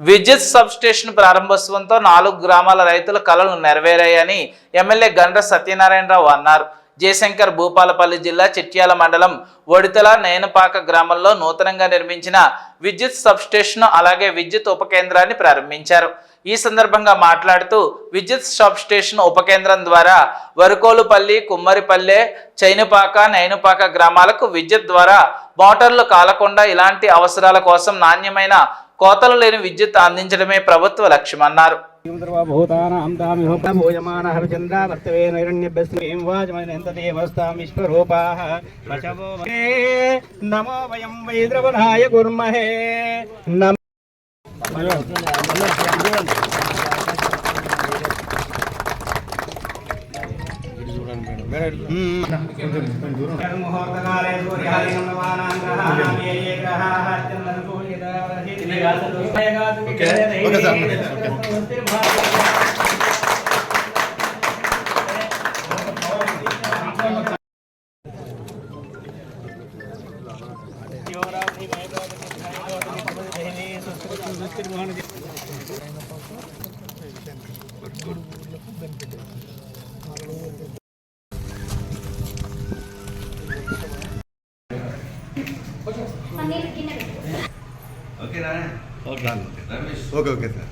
విద్యుత్ sub station ప్రారంభోత్సవంతో 4 గ్రామాల రైతుల కలలు నెరవేరాయని ఎమ్మెల్యే గండ్ర సత్యనారాయణరావు అన్నారు. జయశంకర్ భూపాలపల్లి జిల్లా చిట్యాల మండలం ఒడితల నేనపాక గ్రామంలో నూతనంగా నిర్మించిన విద్యుత్ సబ్ స్టేషన్ అలాగే విద్యుత్ ఉపకేంద్రాన్ని ప్రారంభించారు. ఈ సందర్భంగా మాట్లాడుతూ విద్యుత్ సబ్ స్టేషన్ ఉపకేంద్రం ద్వారా వరకోలుపల్లి, కుమ్మరిపల్లె, చైనుపాక, నైనుపాక గ్రామాలకు విద్యుత్ ద్వారా మోటార్లు కాలకుండా ఇలాంటి అవసరాల కోసం నాణ్యమైన కోతలు లేని విద్యుత్ అందించడమే ప్రభుత్వ లక్ష్యమన్నారు. Okay sir.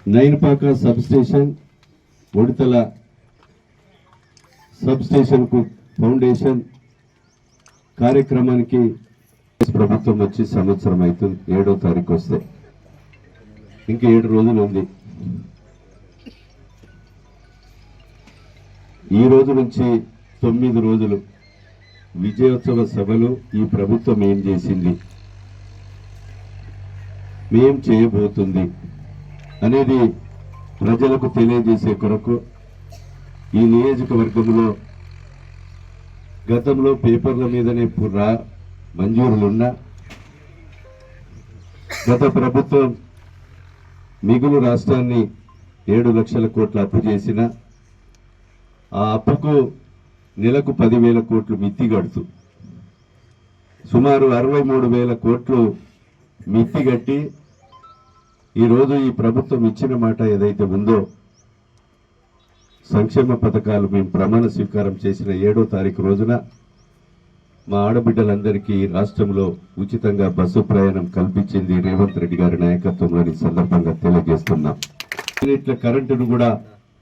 Nainpaka substation, Oditala substation కు ఫౌండేషన్ కార్యక్రమానికి ప్రభుత్వం వచ్చి సంవత్సరం అవుతుంది. 7వ తారీఖు వస్తే ఇంకా 7 రోజులు ఉంది. ఈ రోజు నుంచి 9 రోజులు విజయోత్సవ సభలు ఈ ప్రభుత్వం ఏం చేసింది, మేం చేయబోతుంది అనేది ప్రజలకు తెలియజేసే కొరకు ఈ నియోజకవర్గంలో గతంలో పేపర్ల మీదనే మంజూరులున్నా గత ప్రభుత్వం మిగులు రాష్ట్రాన్ని 7 లక్షల కోట్ల అప్పు చేసిన ఆ అప్పుకు నెలకు 10,000 కోట్లు మిత్తి కడుతూ సుమారు 63,000 కోట్లు మిత్తి కట్టి ఈరోజు ఈ ప్రభుత్వం ఇచ్చిన మాట ఏదైతే ఉందో సంక్షేమ పథకాలు మేము ప్రమాణ స్వీకారం చేసిన 7వ తారీఖు రోజున మా ఆడబిడ్డలందరికీ రాష్ట్రంలో ఉచితంగా బస్సు ప్రయాణం కల్పించింది రేవంత్ రెడ్డి గారి నాయకత్వంలోని సందర్భంగా తెలియజేస్తున్నాం. ఇట్లా కరెంటును కూడా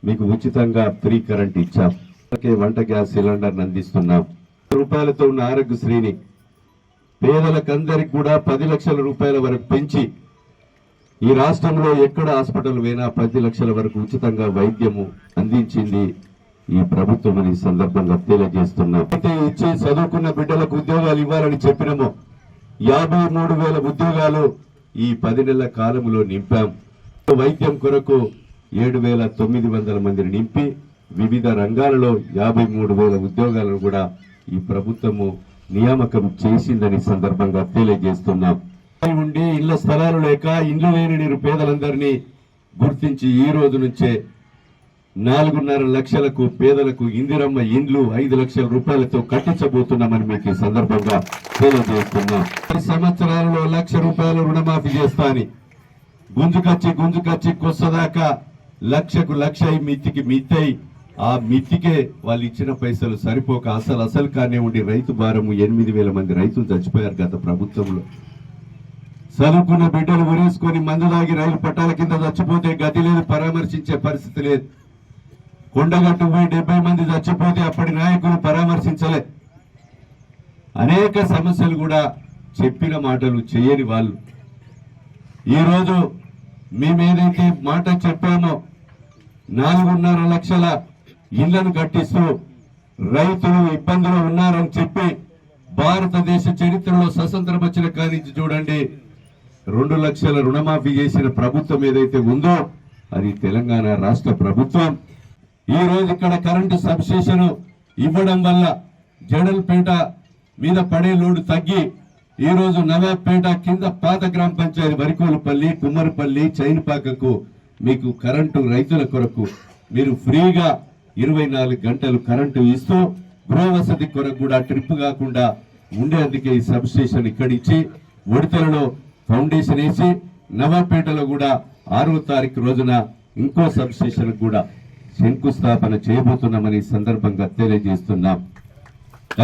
మీకు ఉచితంగా ఫ్రీ కరెంట్ ఇచ్చాం. వంట గ్యాస్ సిలిండర్ అందిస్తున్నాం. రూపాయలతో ఉన్న ఆరోగ్యశ్రీని పేదలకందరికి కూడా 10 లక్షల రూపాయల వరకు పెంచి ఈ రాష్ట్రంలో ఎక్కడ హాస్పిటల్ పోయినా 10 లక్షల వరకు ఉచితంగా వైద్యము అందించింది ఈ ప్రభుత్వం అని సందర్భంగా తెలియజేస్తున్నాం. అయితే ఇచ్చి చదువుకున్న బిడ్డలకు ఉద్యోగాలు ఇవ్వాలని చెప్పినామో 53,000 ఉద్యోగాలు ఈ 10 నెలల కాలంలో నింపాం. వైద్యం కొరకు 7,900 మందిని నింపి వివిధ రంగాలలో 53,000 ఉద్యోగాలను కూడా ఈ ప్రభుత్వము నియామకం చేసిందని సందర్భంగా తెలియజేస్తున్నాం. ఉండి ఇళ్ల స్థలాలు లేక ఇండ్లు లేని నిరుపేదలందరినీ గుర్తించి ఈ రోజు నుంచే 4.5 లక్షలకు పేదలకు ఇందిరమ్మ ఇండ్లు 5 లక్షల రూపాయలతో కట్టించబోతున్నామని మీకు ఈ సందర్భంగా తెలియజేస్తున్నాం. 10 సంవత్సరాలలో 1 లక్ష రూపాయలు రుణమాఫీ చేస్తా అని గుంజుకచ్చి కొస్తదాకా లక్షకు లక్ష మిత్తికి మిత్తై ఆ మిత్తికే వాళ్ళు ఇచ్చిన పైసలు సరిపోక అసలు కానే ఉండి రైతు భారము 8,000 మంది రైతులు చచ్చిపోయారు గత ప్రభుత్వంలో. చదువుకున్న బిడ్డలు ఉరేసుకొని మందు దాగి రైలు పట్టాల కింద చచ్చిపోతే గతి లేదు, పరామర్శించే పరిస్థితి లేదు. కొండగట్టు పోయి 70 మంది చచ్చిపోతే అప్పటి నాయకులు పరామర్శించలే. అనేక సమస్యలు కూడా చెప్పిన మాటలు చేయని వాళ్ళు ఈరోజు మేమేదైతే మాట చెప్పామో 4.5 లక్షల ఇళ్లను కట్టిస్తూ రైతులు ఇబ్బందులు ఉన్నారని చెప్పి భారతదేశ చరిత్రలో స్వతంత్రం వచ్చిన కానించి చూడండి 2 లక్షల రుణమాఫీ చేసిన ప్రభుత్వం ఏదైతే ఉందో అది తెలంగాణ రాష్ట్ర ప్రభుత్వం. ఈ రోజు ఇక్కడ కరెంటు సబ్స్టేషన్ ఇవ్వడం వల్ల జడల్పేట మీద పడే లోడు తగ్గి ఈ రోజు నవాబ్పేట కింద పాత గ్రామ పంచాయతీ వరికోలుపల్లి, కుమ్మరిపల్లి, చైనుపాకకు మీకు కరెంటు రైతుల కొరకు మీరు ఫ్రీగా 24 గంటలు కరెంటు ఇస్తూ గృహ వసతి కొరకు కూడా ట్రిప్ కాకుండా ఉండేందుకే ఈ సబ్ స్టేషన్ ఇక్కడిచ్చి ఉడతలలో ఫౌండేషన్ వేసి నవాపేటలో కూడా 6వ తారీఖు రోజున ఇంకో సబ్ స్టేషన్ కూడా శంకుస్థాపన చేయబోతున్నామని సందర్భంగా తెలియజేస్తున్నాం.